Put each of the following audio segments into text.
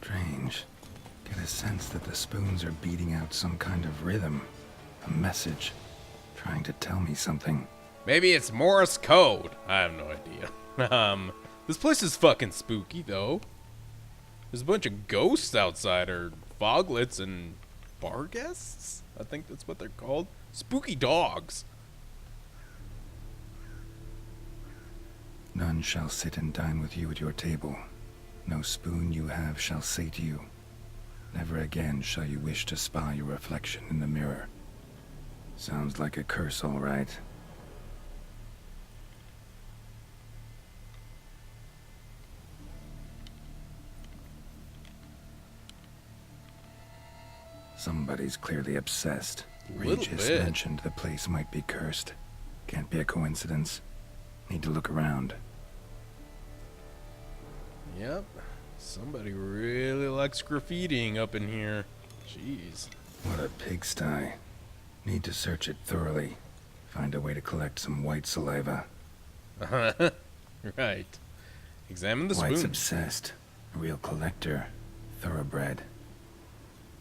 Strange. Get a sense that the spoons are beating out some kind of rhythm. A message. Trying to tell me something. Maybe it's Morse code. I have no idea. This place is fucking spooky, though. There's a bunch of ghosts outside, or foglets and bar guests? I think that's what they're called. Spooky dogs. None shall sit and dine with you at your table. No spoon you have shall say to you. Never again shall you wish to spy your reflection in the mirror. Sounds like a curse, all right. Somebody's clearly obsessed. Regis mentioned the place might be cursed. Can't be a coincidence. Need to look around. Yep. Somebody really likes graffitiing up in here. Jeez. What a pigsty. Need to search it thoroughly. Find a way to collect some white saliva. Right. Examine the spoon. White's obsessed. A real collector. Thoroughbred.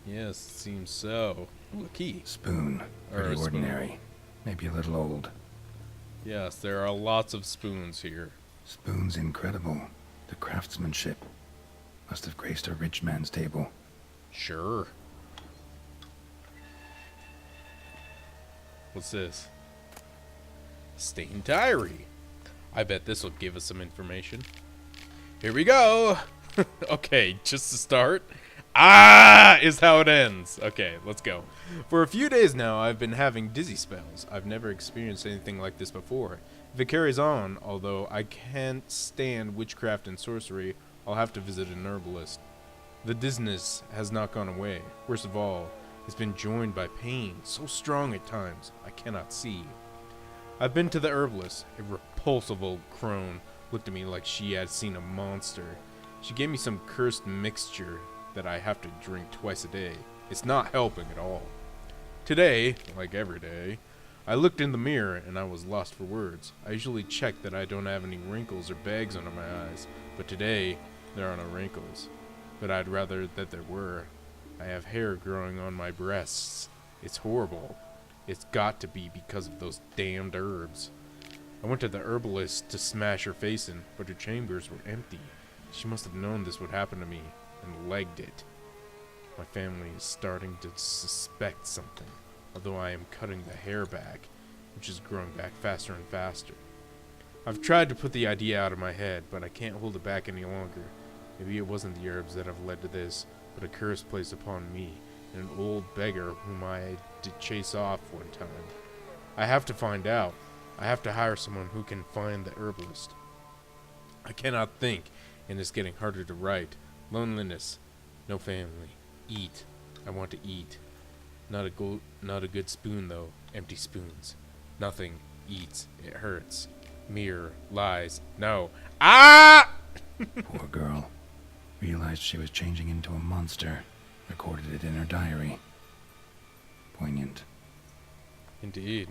Yes, it seems so. Ooh, a key. Spoon. Pretty ordinary. Maybe a little old. Yes, there are lots of spoons here. Spoon's incredible. The craftsmanship. Must have graced a rich man's table. Sure. What's this? Stained diary. I bet this will give us some information. Here we go. Okay, just to start. Is how it ends. Okay, let's go. For a few days now, I've been having dizzy spells. I've never experienced anything like this before. If it carries on, although I can't stand witchcraft and sorcery, I'll have to visit an herbalist. The dizziness has not gone away. Worst of all, it's been joined by pain, so strong at times, I cannot see. I've been to the herbalist. A repulsive old crone looked at me like she had seen a monster. She gave me some cursed mixture that I have to drink twice a day. It's not helping at all. Today, like every day, I looked in the mirror and I was lost for words. I usually check that I don't have any wrinkles or bags under my eyes, but today there are no wrinkles. But I'd rather that there were. I have hair growing on my breasts. It's horrible. It's got to be because of those damned herbs. I went to the herbalist to smash her face in, but her chambers were empty. She must have known this would happen to me and legged it. My family is starting to suspect something, although I am cutting the hair back, which is growing back faster and faster. I've tried to put the idea out of my head, but I can't hold it back any longer. Maybe it wasn't the herbs that have led to this, but a curse placed upon me and an old beggar whom I did chase off one time. I have to find out. I have to hire someone who can find the herbalist. I cannot think, and it's getting harder to write. Loneliness. No family. Eat. I want to eat. Not a good spoon, though. Empty spoons. Nothing. Eats. It hurts. Mirror. Lies. No. Poor girl. Realized she was changing into a monster. Recorded it in her diary. Poignant. Indeed.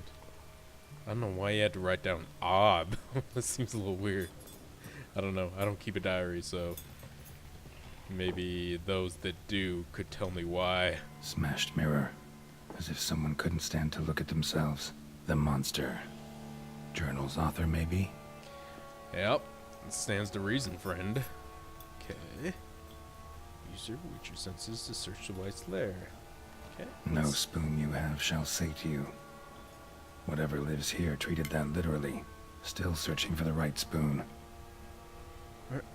I don't know why you had to write down odd. That seems a little weird. I don't know. I don't keep a diary, so maybe those that do could tell me why. Smashed mirror. As if someone couldn't stand to look at themselves. The monster. Journal's author, maybe? Yep. It stands to reason, friend. Okay. Use your witcher senses to search the white's lair. Okay. No spoon you have shall say to you. Whatever lives here treated that literally. Still searching for the right spoon.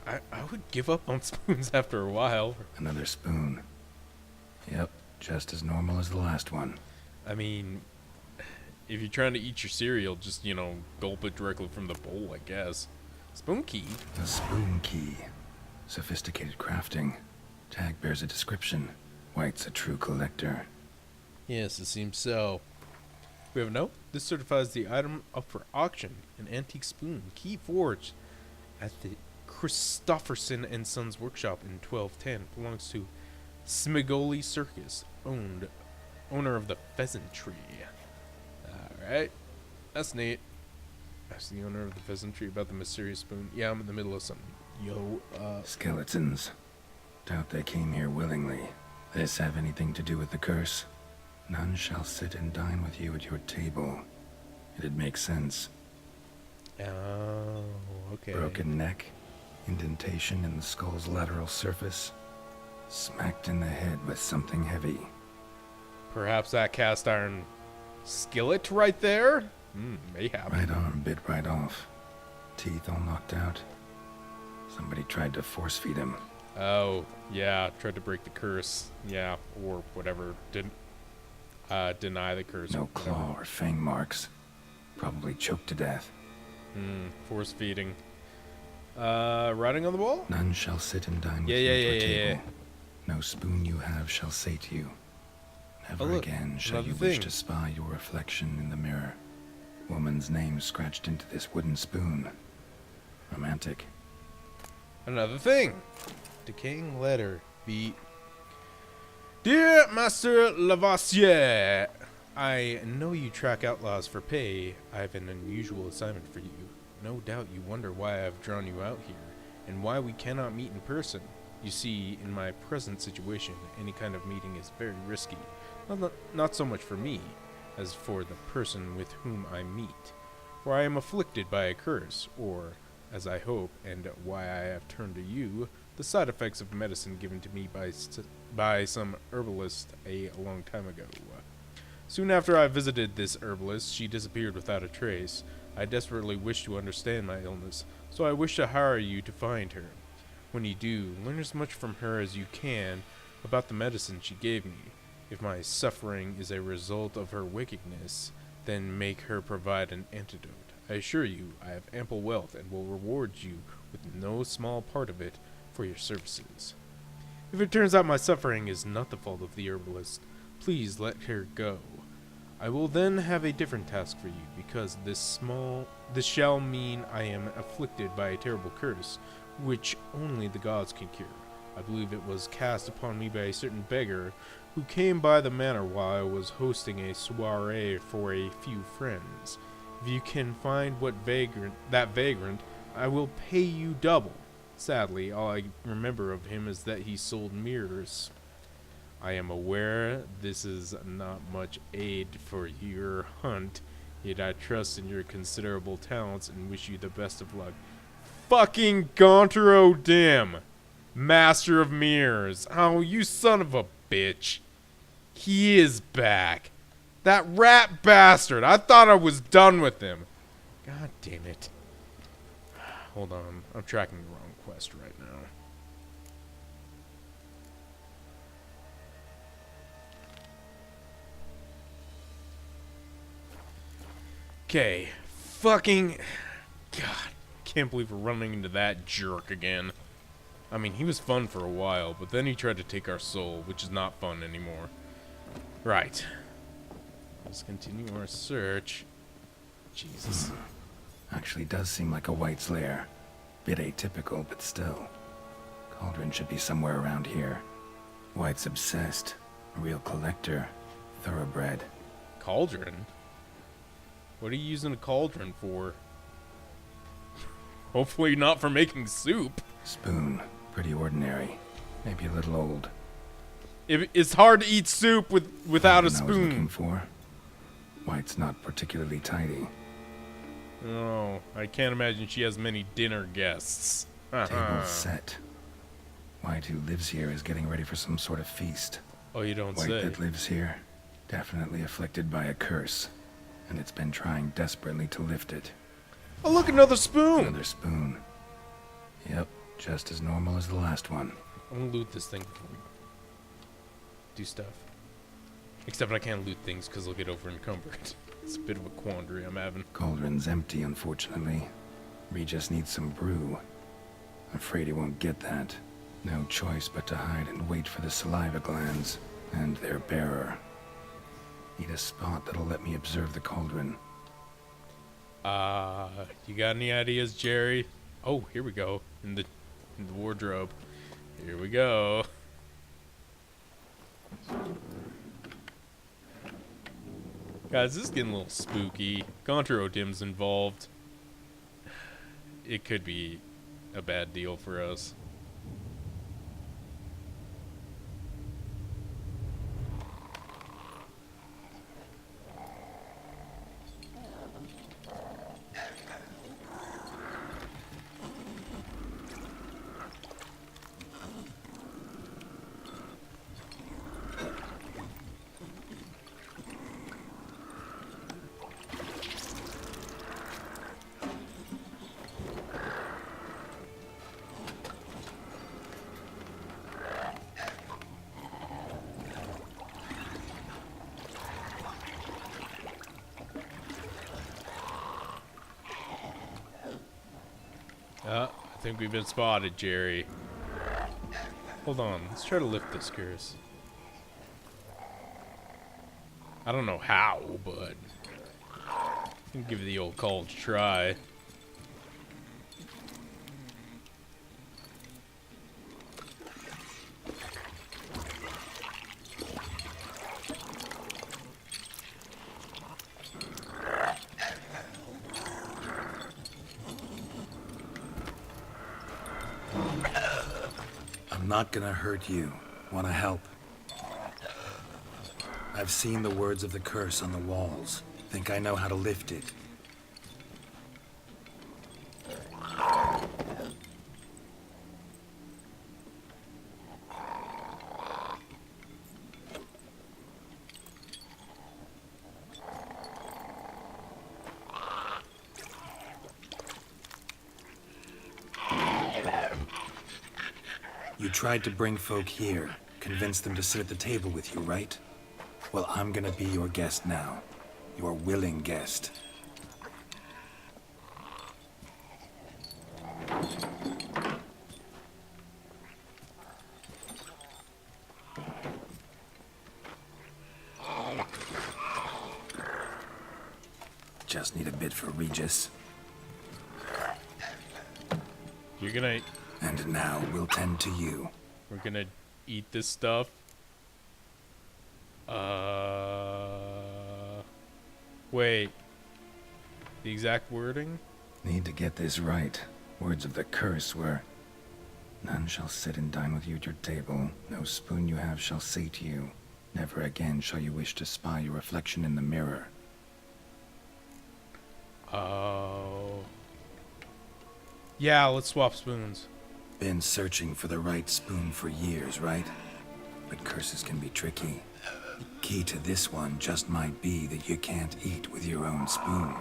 I would give up on spoons after a while. Another spoon. Yep, just as normal as the last one. I mean, if you're trying to eat your cereal, just, gulp it directly from the bowl, I guess. Spoon key? The spoon key. Sophisticated crafting. Tag bears a description. White's a true collector. Yes, it seems so. We have a note. This certifies the item up for auction. An antique spoon, key forged at the Christofferson and Sons workshop in 1210. Belongs to Smigoli Circus, owner of the Pheasant Tree. Alright. That's neat. Ask the owner of the Pheasant Tree about the mysterious spoon. Yeah, I'm in the middle of something. Skeletons. Doubt they came here willingly. This have anything to do with the curse? None shall sit and dine with you at your table. It'd make sense. Oh, okay. Broken neck, indentation in the skull's lateral surface, smacked in the head with something heavy. Perhaps that cast iron skillet right there? Mayhap. Right arm bit right off. Teeth all knocked out. Somebody tried to force feed him. Oh, yeah, tried to break the curse. Yeah, or whatever. Didn't deny the curse. No claw or fang marks. Probably choked to death. Force feeding. Writing on the wall? None shall sit and dine with you at your table. No spoon you have shall say to you, never look, again shall another you wish thing. to spy your reflection in the mirror. Woman's name scratched into this wooden spoon. Romantic. Another thing. Decaying letter. Dear Master Lavoisier, I know you track outlaws for pay. I have an unusual assignment for you. No doubt you wonder why I've drawn you out here, and why we cannot meet in person. You see, in my present situation, any kind of meeting is very risky. Not so much for me, as for the person with whom I meet. For I am afflicted by a curse, or, as I hope, and why I have turned to you, the side effects of medicine given to me by some herbalist a long time ago. Soon after I visited this herbalist, she disappeared without a trace. I desperately wish to understand my illness, so I wish to hire you to find her. When you do, learn as much from her as you can about the medicine she gave me. If my suffering is a result of her wickedness, then make her provide an antidote. I assure you, I have ample wealth and will reward you with no small part of it for your services. If it turns out my suffering is not the fault of the herbalist, please let her go. I will then have a different task for you, because this shall mean I am afflicted by a terrible curse, which only the gods can cure. I believe it was cast upon me by a certain beggar who came by the manor while I was hosting a soiree for a few friends. If you can find that vagrant, I will pay you double. Sadly, all I remember of him is that he sold mirrors. I am aware this is not much aid for your hunt, yet I trust in your considerable talents and wish you the best of luck. Fucking Gaunter O'Dim, Master of Mirrors. Oh, you son of a bitch. He is back. That rat bastard. I thought I was done with him. God damn it. Hold on. I'm tracking the wrong quest right now. Okay. Fucking... God. Can't believe we're running into that jerk again. I mean, he was fun for a while, but then he tried to take our soul, which is not fun anymore. Right. Let's continue our search. Jesus. Actually does seem like a White's lair. Bit atypical, but still. Cauldron should be somewhere around here. White's obsessed. A real collector. Thoroughbred. Cauldron? What are you using a cauldron for? Hopefully not for making soup. Spoon. Pretty ordinary. Maybe a little old. It's hard to eat soup without a I was looking spoon. for. White's not particularly tidy. Oh, I can't imagine she has many dinner guests. Table set. White, who lives here, is getting ready for some sort of feast. Oh, you don't White say. that lives here, definitely afflicted by a curse, and it's been trying desperately to lift it. Oh, look, another spoon! Another spoon. Yep, just as normal as the last one. I'm gonna loot this thing before we do stuff. Except I can't loot things because they'll get over encumbered. It's a bit of a quandary I'm having. Cauldron's empty, unfortunately. Regis needs some brew. Afraid he won't get that. No choice but to hide and wait for the saliva glands and their bearer. Need a spot that'll let me observe the cauldron. You got any ideas, Jerry? Oh, here we go. In the wardrobe. Here we go. Guys, this is getting a little spooky. Gaunter O'Dim's involved. It could be a bad deal for us. I think we've been spotted, Jerry. Hold on, let's try to lift this curse. I don't know how, but I can give it the old college try. I'm not gonna hurt you. Wanna help? I've seen the words of the curse on the walls. Think I know how to lift it. You tried to bring folk here, convince them to sit at the table with you, right? Well, I'm gonna be your guest now. Your willing guest. Just need a bit for Regis. You're gonna... And now we'll tend to you. We're gonna eat this stuff. Wait. The exact wording? Need to get this right. Words of the curse were, none shall sit and dine with you at your table. No spoon you have shall sate you. Never again shall you wish to spy your reflection in the mirror. Oh. Yeah, let's swap spoons. Been searching for the right spoon for years, right? But curses can be tricky. Key to this one just might be that you can't eat with your own spoon.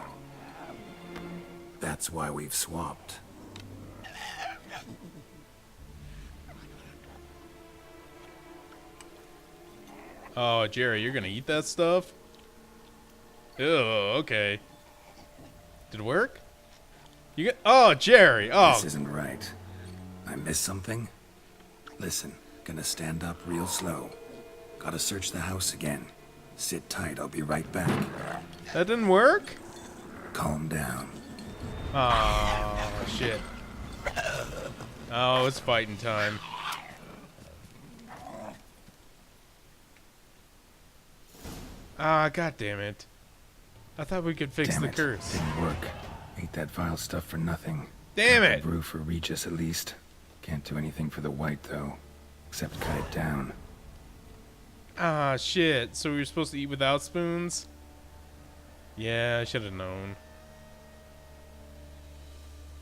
That's why we've swapped. Oh, Jerry, you're gonna eat that stuff? Ew, okay. Did it work? You get... Oh, Jerry! Oh! This isn't right. I missed something? Listen, gonna stand up real slow. Gotta search the house again. Sit tight, I'll be right back. That didn't work? Calm down. Oh, shit. Oh, it's fighting time. Ah, god damn it. I thought we could fix Damn the it. curse. Didn't work. Ate that vile stuff for nothing. Damn Got the it! brew for Regis at least. Can't do anything for the white though. Except cut it down. Ah, shit. So we were supposed to eat without spoons? Yeah, I should have known.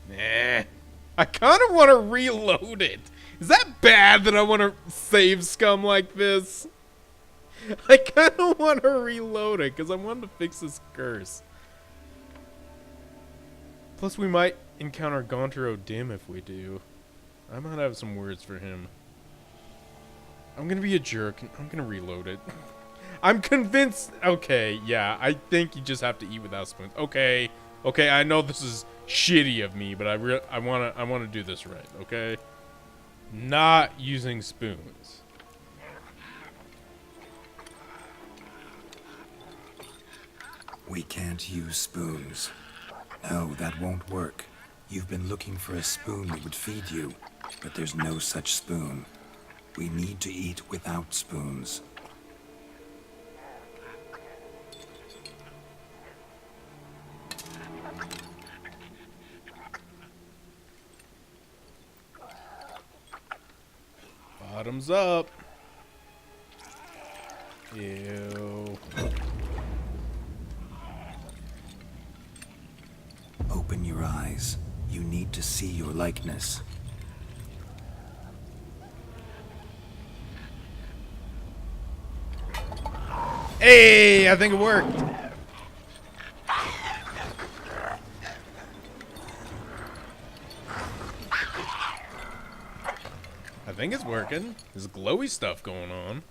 Nah. I kind of want to reload it. Is that bad that I want to save scum like this? I kind of want to reload it because I want to fix this curse. Plus, we might encounter Gaunter O'Dim if we do. I might have some words for him. I'm gonna be a jerk. I'm gonna reload it. I'm convinced. Okay, yeah. I think you just have to eat without spoons. Okay, okay. I know this is shitty of me, but I wanna do this right. Okay. Not using spoons. We can't use spoons. No, that won't work. You've been looking for a spoon that would feed you, but there's no such spoon. We need to eat without spoons. Bottoms up. Ew. Open your eyes. You need to see your likeness. Hey, I think it worked. I think it's working. There's glowy stuff going on.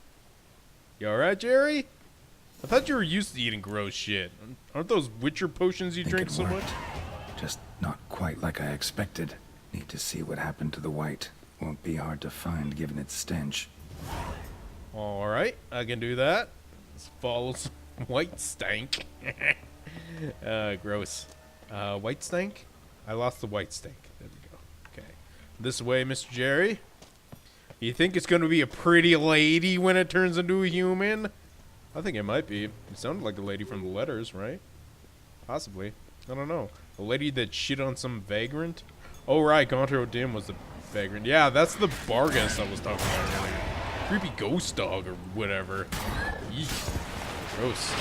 You alright, Jerry? I thought you were used to eating gross shit. Aren't those Witcher potions you Think drink it so much? worked. Just not quite like I expected. Need to see what happened to the white. Won't be hard to find given its stench. Alright, I can do that. Let's follow some white stank. Gross. White stank? I lost the white stank. There we go. Okay. This way, Mr. Jerry. You think it's going to be a pretty lady when it turns into a human? I think it might be. It sounded like the lady from the letters, right? Possibly. I don't know. The lady that shit on some vagrant? Oh, right. Gontro Dim was the vagrant. Yeah, that's the Bargus I was talking about earlier. Creepy ghost dog or whatever. Eek. Gross.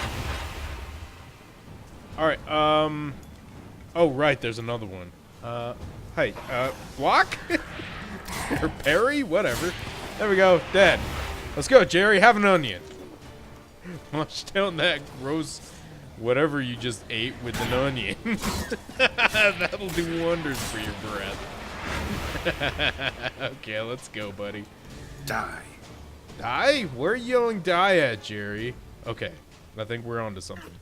Alright, oh, right, there's another one. Hey, block? Or parry? Whatever. There we go, dead. Let's go, Jerry, have an onion. Wash down that gross whatever you just ate with an onion. That'll do wonders for your breath. Okay, let's go, buddy. Die. Die? Where are you yelling die at, Jerry? Okay, I think we're onto something.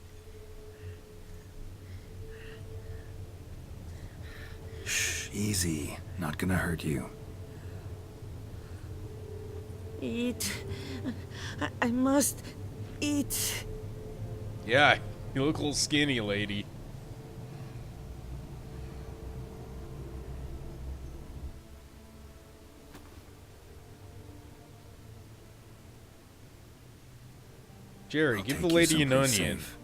Shh, easy. Not gonna hurt you. Eat. I must eat. Yeah, you look a little skinny, lady. Jerry, I'll give take the you lady an someplace onion. safe.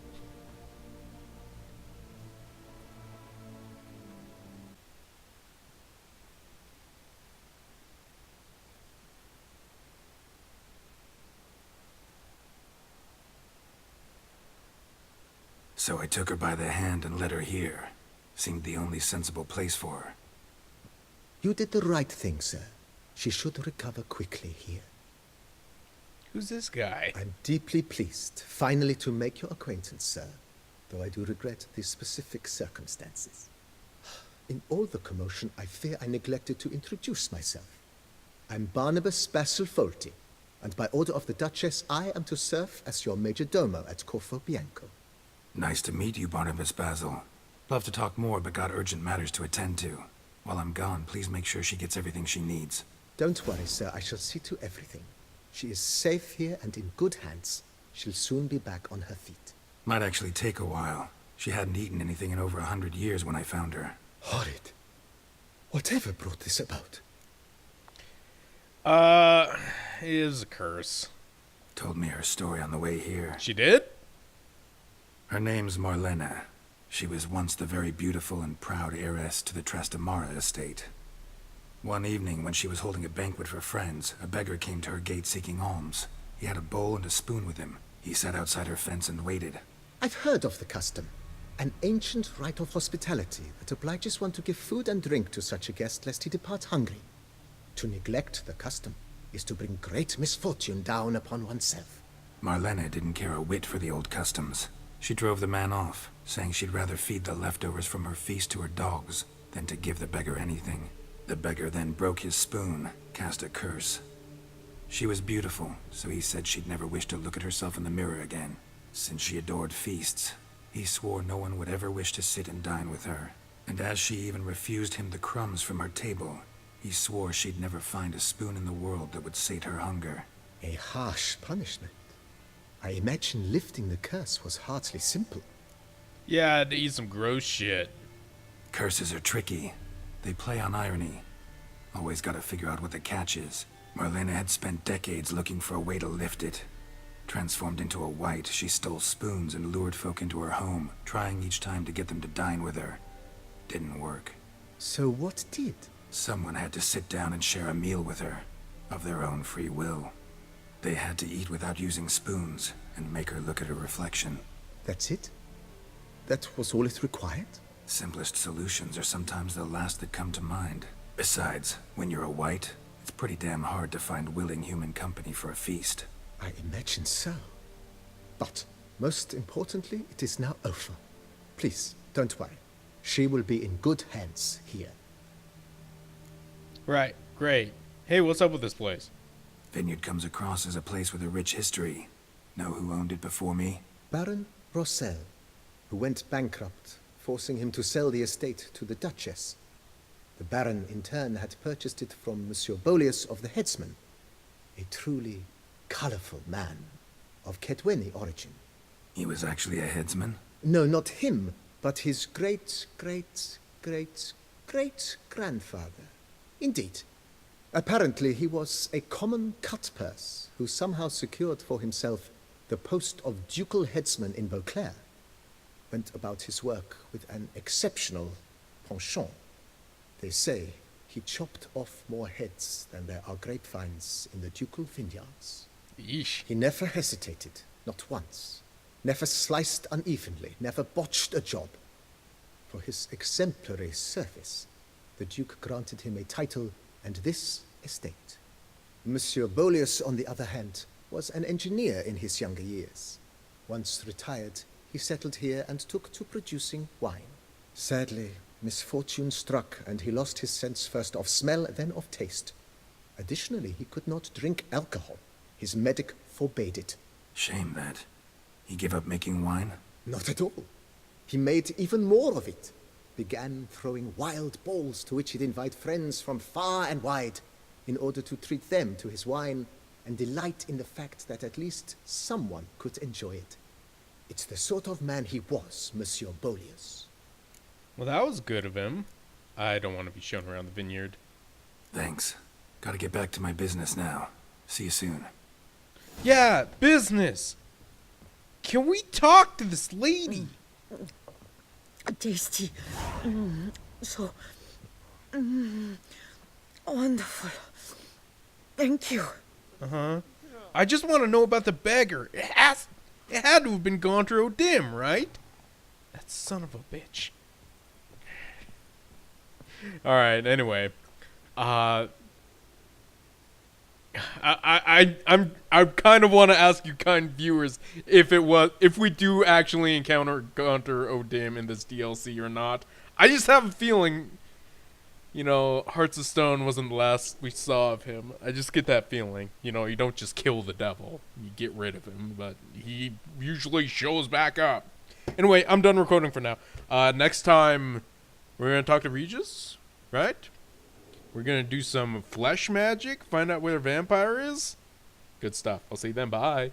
So I took her by the hand and led her here. Seemed the only sensible place for her. You did the right thing, sir. She should recover quickly here. Who's this guy? I'm deeply pleased, finally, to make your acquaintance, sir, though I do regret the specific circumstances. In all the commotion, I fear I neglected to introduce myself. I'm Barnabas Basil Folty, and by order of the Duchess, I am to serve as your major domo at Corfo Bianco. Nice to meet you, Barnabas Basil. Love to talk more, but got urgent matters to attend to. While I'm gone, please make sure she gets everything she needs. Don't worry, sir, I shall see to everything. She is safe here and in good hands. She'll soon be back on her feet. Might actually take a while. She hadn't eaten anything in over 100 years when I found her. Horrid. Whatever brought this about? It is a curse. Told me her story on the way here. She did? Her name's Marlena. She was once the very beautiful and proud heiress to the Trastamara estate. One evening, when she was holding a banquet for friends, a beggar came to her gate seeking alms. He had a bowl and a spoon with him. He sat outside her fence and waited. I've heard of the custom. An ancient rite of hospitality that obliges one to give food and drink to such a guest lest he depart hungry. To neglect the custom is to bring great misfortune down upon oneself. Marlena didn't care a whit for the old customs. She drove the man off, saying she'd rather feed the leftovers from her feast to her dogs than to give the beggar anything. The beggar then broke his spoon, cast a curse. She was beautiful, so he said she'd never wish to look at herself in the mirror again. Since she adored feasts, he swore no one would ever wish to sit and dine with her. And as she even refused him the crumbs from her table, he swore she'd never find a spoon in the world that would sate her hunger. A harsh punishment. I imagine lifting the curse was hardly simple. Yeah, I had to eat some gross shit. Curses are tricky. They play on irony. Always gotta figure out what the catch is. Marlena had spent decades looking for a way to lift it. Transformed into a white, she stole spoons and lured folk into her home, trying each time to get them to dine with her. Didn't work. So what did? Someone had to sit down and share a meal with her, of their own free will. They had to eat without using spoons, and make her look at her reflection. That's it? That was all it required? Simplest solutions are sometimes the last that come to mind. Besides, when you're a white, it's pretty damn hard to find willing human company for a feast. I imagine so. But, most importantly, it is now over. Please, don't worry. She will be in good hands here. Right, great. Hey, what's up with this place? Vineyard comes across as a place with a rich history. Know who owned it before me? Baron Rossel, who went bankrupt, forcing him to sell the estate to the Duchess. The Baron, in turn, had purchased it from Monsieur Bolius of the Headsman, a truly colorful man of Ketweni origin. He was actually a headsman? No, not him, but his great-great-great-great-grandfather. Indeed. Apparently he was a common cut-purse who somehow secured for himself the post of ducal headsman in Beauclair. Went about his work with an exceptional penchant. They say he chopped off more heads than there are grapevines in the ducal vineyards. Yeesh. He never hesitated, not once. Never sliced unevenly, never botched a job. For his exemplary service, the Duke granted him a title and this estate. Monsieur Bolius, on the other hand, was an engineer in his younger years. Once retired, he settled here and took to producing wine. Sadly, misfortune struck, and he lost his sense first of smell, then of taste. Additionally, he could not drink alcohol. His medic forbade it. Shame that. He gave up making wine? Not at all. He made even more of it. Began throwing wild balls to which he'd invite friends from far and wide in order to treat them to his wine and delight in the fact that at least someone could enjoy it. It's the sort of man he was, Monsieur Bolius. Well, that was good of him. I don't want to be shown around the vineyard. Thanks. Gotta get back to my business now. See you soon. Yeah, business. Can we talk to this lady? Tasty. So wonderful. Thank you. I just want to know about the beggar. It had to have been Gaunter O'Dim, right? That son of a bitch. Alright, anyway. I kind of want to ask you kind viewers if we do actually encounter Gaunter O'Dim in this DLC or not. I just have a feeling, Hearts of Stone wasn't the last we saw of him. I just get that feeling. You don't just kill the devil. You get rid of him, but he usually shows back up. Anyway, I'm done recording for now. Next time, we're going to talk to Regis, right? We're going to do some flesh magic, find out where a vampire is. Good stuff. I'll see you then. Bye.